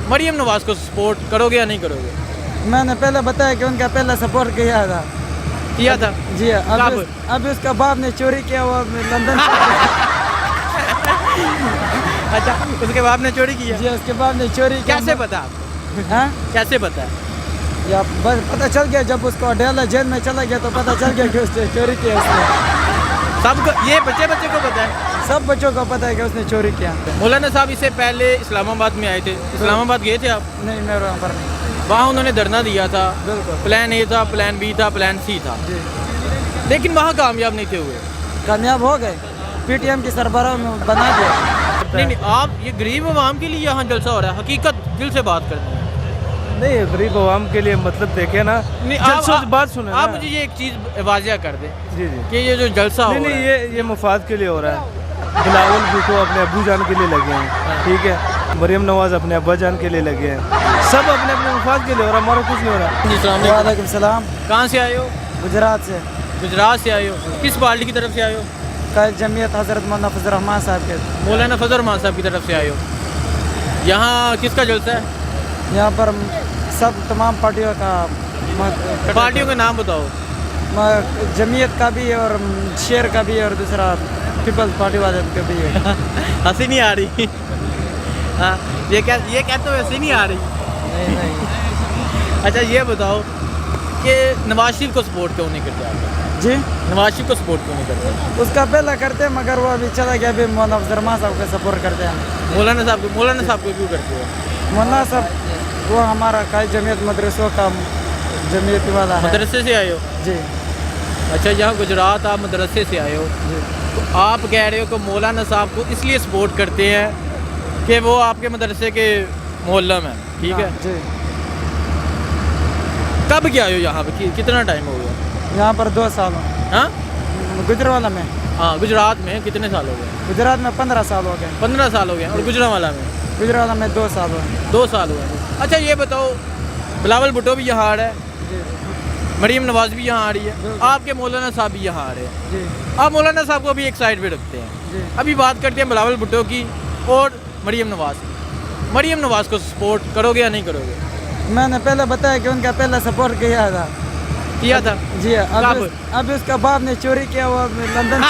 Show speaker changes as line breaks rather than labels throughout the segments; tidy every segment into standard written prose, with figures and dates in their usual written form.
मरियम नवाज को सपोर्ट करोगे या नहीं करोगे?
मैंने पहले बताया कि उनका पहले सपोर्ट किया था। जी अभी उसका बाप ने चोरी किया, वो लंदन
अच्छा, उसके बाप ने चोरी किया?
जी उसके बाप ने चोरी किया।
कैसे पता आपको?
हाँ
कैसे पता?
या बस पता चल गया, जब उसको डेला जेल में चला गया तो पता चल गया कि उसने चोरी किया। उसने
सबको, ये बच्चे को पता है?
सब बच्चों को पता है कि उसने चोरी किया।
मौलाना साहब इससे पहले इस्लामाबाद में आए थे, इस्लामाबाद गए थे आप?
नहीं, मैं वहाँ पर नहीं।
वहाँ उन्होंने धरना दिया था,
बिल्कुल।
प्लान ए था, प्लान बी था, प्लान सी था,
जी
लेकिन वहाँ कामयाब नहीं थे हुए।
कामयाब हो गए, पीटीएम की सरबराह में बना दिया।
नहीं, आप ये गरीब आवाम के लिए यहाँ जलसा हो रहा है, हकीकत दिल से बात करनी है।
नहीं, गरीब आवाम के लिए मतलब देखे ना,
नहीं,
बात सुने
आप मुझे ये एक चीज़ वाजिया कर दें
जी जी
कि ये जो जलसा हो रहा है,
ये मुफाद के लिए हो रहा है। बिलावल भुट्टो अपने अब्बू जान के लिए लगे हैं, ठीक है, मरियम नवाज अपने अब्बा जान के लिए लगे हैं, सब अपने अपने मुफाद के लिए हो रहा है, हमारा कुछ नहीं हो रहा।
वालेकुम सलाम।
कहाँ से आए हो?
गुजरात से।
गुजरात से आए हो? किस पार्टी की तरफ से आए हो?
कल जमीयत हज़रत मौलाना फजल रहमान साहब के,
मौलाना फजल रहमान साहब की तरफ से आए हो। यहाँ किसका जलसा है?
यहाँ पर सब तमाम पार्टियों का
पार्टियों के नाम बताओ।
जमीयत का भी और शेर का भी और दूसरा पीपल्स पार्टी वाले का भी है।
हंसी नहीं आ रही? हाँ, ये कहते हो हंसी नहीं आ रही?
नहीं।
अच्छा, ये बताओ कि नवाज शरीफ को सपोर्ट क्यों नहीं करते आप?
जी,
नवाज शरीफ को सपोर्ट क्यों नहीं करते?
उसका पहला करते मगर वो अभी चला गया, अभी मौलाना फजल रहमान साहब को सपोर्ट करते हैं।
मौलाना साहब को क्यों करते हो?
मौलाना साहब वो हमारा कायद जमीयत मदरसों का जमीयत वाला है।
मदरसे से आए हो?
जी।
अच्छा, यहाँ गुजरात आप मदरसे से आए हो,
जी।
तो आप कह रहे हो कि मौलाना साहब को इसलिए सपोर्ट करते हैं कि वो आपके मदरसे के मोहल्लम हैं, ठीक है?
जी।
कब क्या आए हो यहाँ पे? कितना टाइम हो गया?
यहाँ पर 2 साल हो।
हाँ,
गुजरावाला में।
हाँ, गुजरात में कितने साल हो गए?
गुजरात में 15 साल हो गए।
15 साल हो गए। और गुजरावाला में?
गुजरावाला में 2 साल हो गए।
2 साल हुए। अच्छा, ये बताओ, बिलावल भुट्टो भी यहाँ आ रहा है,
जी।
मरियम नवाज भी यहाँ आ रही है,
बिल्कुल।
आपके मौलाना साहब भी यहाँ आ रहे हैं।
जी।
आप मौलाना साहब को भी एक साइड पे रखते हैं।
जी।
अभी बात करते हैं बिलावल भुट्टो की और मरियम नवाज की। मरियम नवाज को सपोर्ट करोगे या नहीं करोगे?
मैंने पहले बताया कि उनका पहला सपोर्ट किया था। जी अभी उसका बाप ने चोरी किया, वो लंदन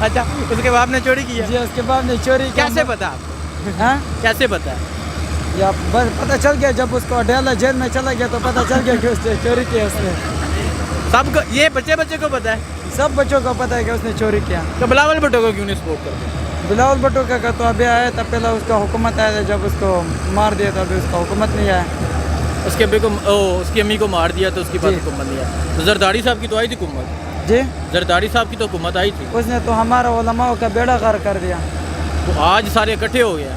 अच्छा, उसके बाप ने चोरी किया?
जी उसके बाप ने चोरी किया।
कैसे पता आपको?
हाँ,
कैसे पता?
या बस पता चल गया, जब उसको डेला जेल में चला गया तो पता चल गया कि उसने चोरी किया। उसने
सबको, ये बच्चे को पता है?
सब बच्चों को पता है कि उसने चोरी किया।
तो बिलावल भुट्टो को क्यों नहीं सपोर्ट करते?
बिलावल भुट्टो का तो अभी आया था, पहला उसका हुकूमत आया था, जब उसको मार दिया था, अभी उसका हुकूमत नहीं आया।
उसके अम्मी को मार दिया तो उसकी बात हुकूमत नहीं आया। तो जरदारी साहब की तो आई थी हुकूमत?
जी,
जरदारी साहब की तो हुकूमत आई थी।
उसने तो हमारा उलमाओं का बेड़ा गर्क कर दिया।
तो आज सारे इकट्ठे हो गए।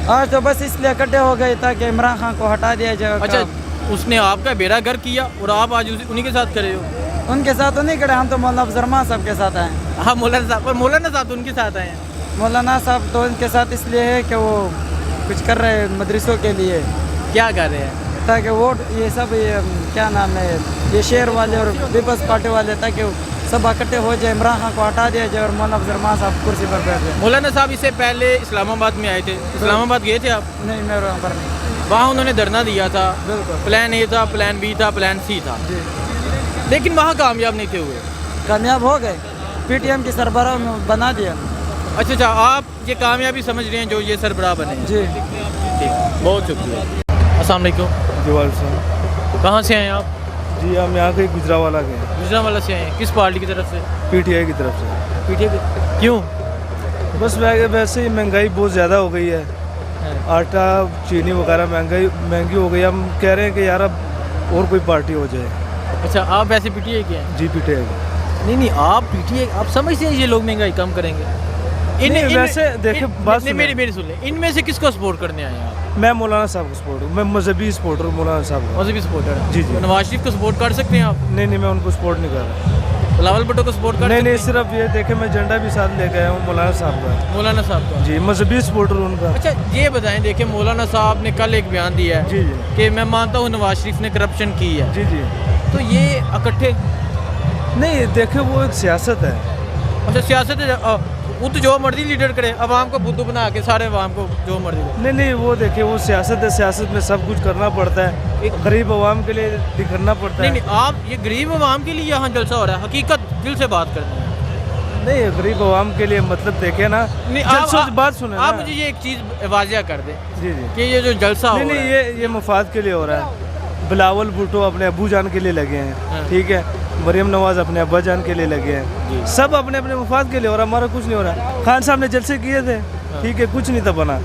आज तो बस इसलिए इकट्ठे हो गए ताकि इमरान खान को हटा दिया जाए।
अच्छा, उसने आपका बेड़ा गर्क किया और आप आज उन्हीं के साथ खड़े हो?
उनके साथ तो नहीं खड़े, हम तो मौलाना फजल रहमान साहब के साथ आए।
हाँ, मौलाना साहब तो उनके साथ आए हैं।
मौलाना साहब तो उनके साथ इसलिए है कि वो कुछ कर रहे हैं मदरसों के लिए।
क्या कर रहे हैं?
ताकि वोट ये सब क्या नाम है, ये शेर वाले और पीपल्स पार्टी वाले, ताकि सब इकट्ठे हो जाए, इमरान खान को हटा दिया जाए और मौलाना फजल रहमान साहब कुर्सी पर बैठ जाए।
मौलाना साहब इससे पहले इस्लामाबाद में आए थे, इस्लामाबाद गए थे आप?
नहीं, मैं वहाँ पर नहीं।
वहाँ उन्होंने धरना दिया था,
बिल्कुल।
प्लान ए था, प्लान बी था, प्लान सी था,
जी।
लेकिन वहाँ कामयाब नहीं थे हुए।
कामयाब हो गए, पीटीएम की सरबराह में बना दिया।
अच्छा, आप ये कामयाबी समझ रहे हैं जो ये सरबराह बने?
जी।
ठीक, बहुत शुक्रिया। अस्सलाम वालेकुम। कहाँ से हैं आप?
जी, हम यहाँ के गुजरावाला के।
गुजरावाला से हैं। किस पार्टी की तरफ से?
पीटीआई की तरफ से।
पीटीआई? क्यों?
बस वैसे ही महंगाई बहुत ज़्यादा हो गई है, आटा चीनी वगैरह महंगी हो गई। हम कह रहे हैं कि यार अब और कोई पार्टी हो जाए।
अच्छा, आप वैसे पीटीआई के हैं?
जी, पीटीआई।
नहीं, आप पीटीआई, आप समझते हैं ये लोग महंगाई कम करेंगे?
वैसे देखिए, बात
मेरी सुन लें, इनमें से किसको सपोर्ट करने आए हैं आप?
मैं मौलाना साहब को सपोर्ट हूँ, मैं मजहबी सपोर्टर हूँ मौलाना साहब का।
मजहबी सपोर्टर?
जी जी।
तो नवाज शरीफ को सपोर्ट कर सकते हैं आप?
नहीं, मैं उनको सपोर्ट नहीं कर रहा।
बिलावल भुट्टो को सपोर्ट कर?
नहीं, सिर्फ ये देखे, मैं झंडा भी साथ ले गया हूँ मौलाना साहब का।
मौलाना साहब का? जी,
मजहबी सपोर्टर हूँ उनका।
अच्छा, ये बताएं, देखिए मौलाना साहब ने कल एक बयान दिया है
जी जी
कि मैं मानता हूँ नवाज शरीफ ने करप्शन की है।
जी जी।
तो ये इकट्ठे
नहीं, देखे वो एक सियासत है।
अच्छा, सियासत है। वो तो जो मर्जी लीडर करे, अवाम को बुद्धू बना के सारे अवाम को जो मर्जी करे।
नहीं नहीं, वो देखिए वो सियासत है, सियासत में सब कुछ करना पड़ता है, एक गरीब आवाम के लिए भी करना पड़ता
नहीं
है।
नहीं, आप ये गरीब अवाम के लिए यहाँ जलसा हो रहा है, हकीकत दिल से बात करनी है।
नहीं, गरीब आवाम के लिए मतलब देखे ना,
नहीं
जलसों से बात सुने
आप
ना।
मुझे ये एक चीज़ वाजिया कर दें
जी जी।
कि ये जो जलसा हो
नहीं
रहा
नहीं,
है,
ये मुफाद के लिए हो रहा है। बिलावल भुट्टो अपने अब्बू जान के लिए लगे
हाँ।
हैं, ठीक है, मरियम नवाज अपने अब्बा जान के लिए लगे हैं, सब अपने अपने मुफाद के लिए हो रहा है, हमारा कुछ नहीं हो रहा है। खान साहब ने जलसे किए थे, ठीक है, कुछ नहीं था बना,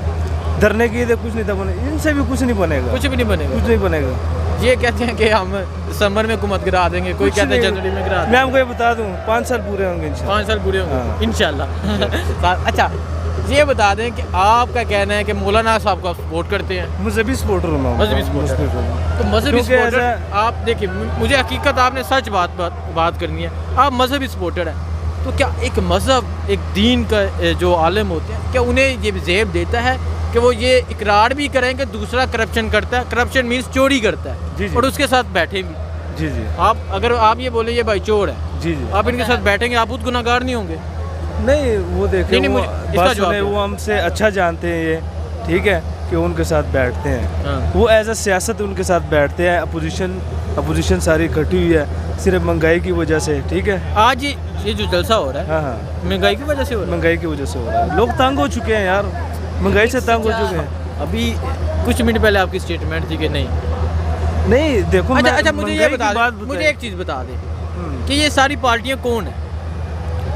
धरने किए थे, कुछ नहीं था बना, इनसे भी कुछ नहीं बनेगा,
कुछ भी नहीं बनेगा।
कुछ नहीं बनेगा।
ये कहते हैं कि हम दिसंबर में हुकूमत गिरा देंगे, कोई
कुछ
कहता है
नहीं।
जनवरी में गिरा
मैं
देंगे,
आपको ये बता दूं, 5 साल पूरे होंगे इंशाल्लाह।
5 साल पूरे
हाँ।
होंगे इंशाल्लाह। अच्छा, ये बता दें कि आपका कहना है कि मौलाना साहब को आप सपोर्ट करते हैं,
मजहबी सपोर्टर हूँ मैं,
मजहबी supporter। तो मजहबी
क्योंकि
सपोर्टर
ऐसा-
आप देखिए, मुझे हकीकत आपने सच बात करनी है, आप मजहबी सपोर्टर हैं, तो क्या एक मज़हब एक दीन का जो आलिम होते हैं, क्या उन्हें ये जेब देता है कि वो ये इकरार भी करें कि दूसरा करप्शन करता है, करप्शन मीन्स चोरी करता है,
जी, जी।
और उसके साथ बैठे भी?
जी जी
आप अगर आप ये बोले ये भाई चोर है,
जी जी।
आप इनके साथ बैठेंगे, आप खुद गुनाहगार नहीं होंगे?
नहीं, वो देखिए,
नहीं,
वो
मुझे इसका
बात
जवाब
सुने,
दो।
वो हमसे अच्छा जानते हैं ये, ठीक है, कि उनके साथ बैठते हैं,
हाँ।
वो एज अ सियासत उनके साथ बैठते हैं। अपोजिशन सारी इकट्ठी हुई है सिर्फ महंगाई की वजह से, ठीक है।
आज ये जो जलसा हो रहा है
हाँ हाँ,
महंगाई की वजह से हो रहा
महंगाई की वजह से हो रहा है, लोग तंग हो चुके हैं यार, महंगाई से तंग हो चुके हैं।
है। अभी कुछ मिनट पहले आपकी स्टेटमेंट थी कि नहीं।
नहीं देखो,
अच्छा
मैं
अच्छा, मुझे ये
महंगाई
बता
की बात
दे, मुझे
बताई।
एक चीज़ बता दे
हम्म,
कि ये सारी पार्टियां कौन है?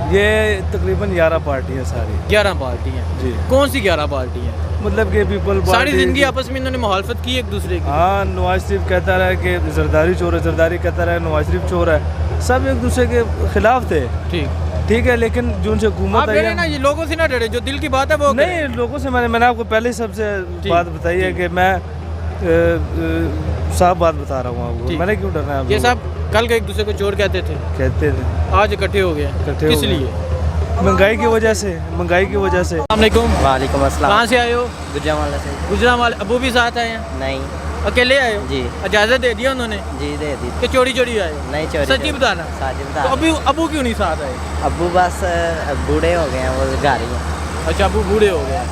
ये तकरीबन 11 पार्टी है सारी।
11 पार्टी हैं।
जी,
कौन सी 11 पार्टी हैं?
मतलब कि पीपल
सारी
पार्टी,
जिंदगी आपस में इन्होंने मुखालफत की एक दूसरे की।
हाँ, नवाज शरीफ कहता रहा कि जरदारी चोर है, जरदारी कहता रहा नवाज शरीफ चोर है, सब एक दूसरे के खिलाफ थे,
ठीक,
ठीक है। लेकिन जो उनसे हुकूमत
आप
आई
डरे
है,
ना, ये लोगों से ना डरे, जो दिल की बात है वो करें।
नहीं, लोगों से मैंने आपको पहले ही सबसे
ठीक,
बात बताई है कि मैं साफ बात बता रहा हूँ आपको,
ठीक।
मैंने क्यों डरना है आप
ये
लोगों
सब कल के एक दूसरे को चोर कहते थे,
को? कहते थे,
आज इकट्ठे हो गए,
इकट्ठे हो
किस
गए।
लिए?
महंगाई की वजह से, महंगाई की वजह से।
अस्सलामुअलैकुम।
वालेकुम अस्सलाम।
कहाँ से आए हो?
गुजरावाला से।
गुजरावाल। अबू भी साथ आए हैं?
नहीं
अकेले आए हो?
जी
इजाज़त दे दिया उन्होंने
जी, दे दी।
कि चोरी चोरी आए हो?
नहीं चोरी।
सच्ची बताना।
साजिद
तो
बता।
अभी अबू क्यों नहीं साथ आए?
अब्बू बस बूढ़े हो गए हैं, वो गाड़ी हैं।
अच्छा, अबू बूढ़े हो गए,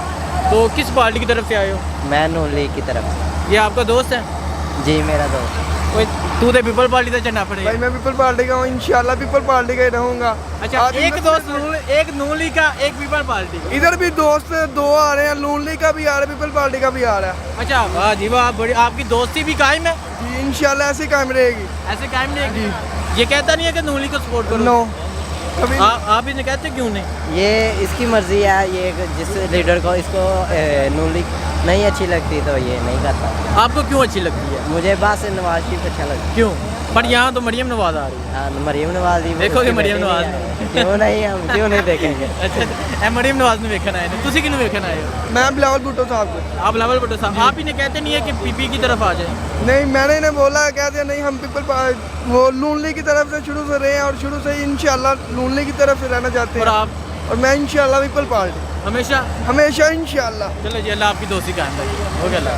तो किस पार्टी की तरफ से आए हो?
मैं नून लीग की तरफ से।
ये आपका दोस्त है?
जी, मेरा दोस्त।
कोई तू तो पीपल पार्टी से चढ़ना पड़ेगा।
भाई मैं पीपल पार्टी का हूँ, इंशाल्लाह पीपल पार्टी का ही रहूँगा।
अच्छा,
आज
एक
मैं-
दोस्त एक नून लीग का, एक पीपल पार्टी का।
इधर भी दोस्त 2 आ रहे हैं, नून लीग का भी आ रहा है, पीपल पार्टी का भी आ रहा है।
अच्छा, वाह जी वाह, बड़ी आपकी दोस्ती भी कायम है,
जी इंशाल्लाह ऐसे कायम रहेगी।
ऐसे कायम नहीं है? ये कहता नहीं है कि नून लीग को सपोर्ट करो?
नो कभी
आप इन्हें कहते क्यों नहीं?
ये इसकी मर्जी है, ये जिस लीडर को इसको नून लीग नहीं अच्छी लगती तो ये नहीं करता।
आपको क्यों अच्छी लगती है?
मुझे बस नवाज शरीफ अच्छा लगता
क्यों? पर यहाँ तो मरियम नवाज आ रही है।
है। हाँ, मरियम नवाज ही।
देखोगे
उसकी
मरियम
बेटी
नवाज?
नहीं है। क्यों नहीं, हम क्यों नहीं देखेंगे।
अच्छा, मरियम नवाज ने वेखना है, तुसी किन्हों वेखना आए हो?
मैं बिलावल भुट्टो साहब को।
आप बिलावल भुट्टो साहब, आप इन्हें कहते नहीं है कि पीपी की तरफ आ जाए?
नहीं, मैंने इन्हें बोला, कहते हैं नहीं हम वो नून लीग की तरफ से शुरू से रहे हैं और शुरू से ही इंशाल्लाह नून लीग की तरफ से रहना चाहते
और
हैं।
आप
और मैं इंशाल्लाह पीपल पार्टी
हमेशा?
हमेशा इंशाल्लाह।
चलो जी, अल्लाह आपकी दोस्ती कायम रखे। हो गया अल्लाह।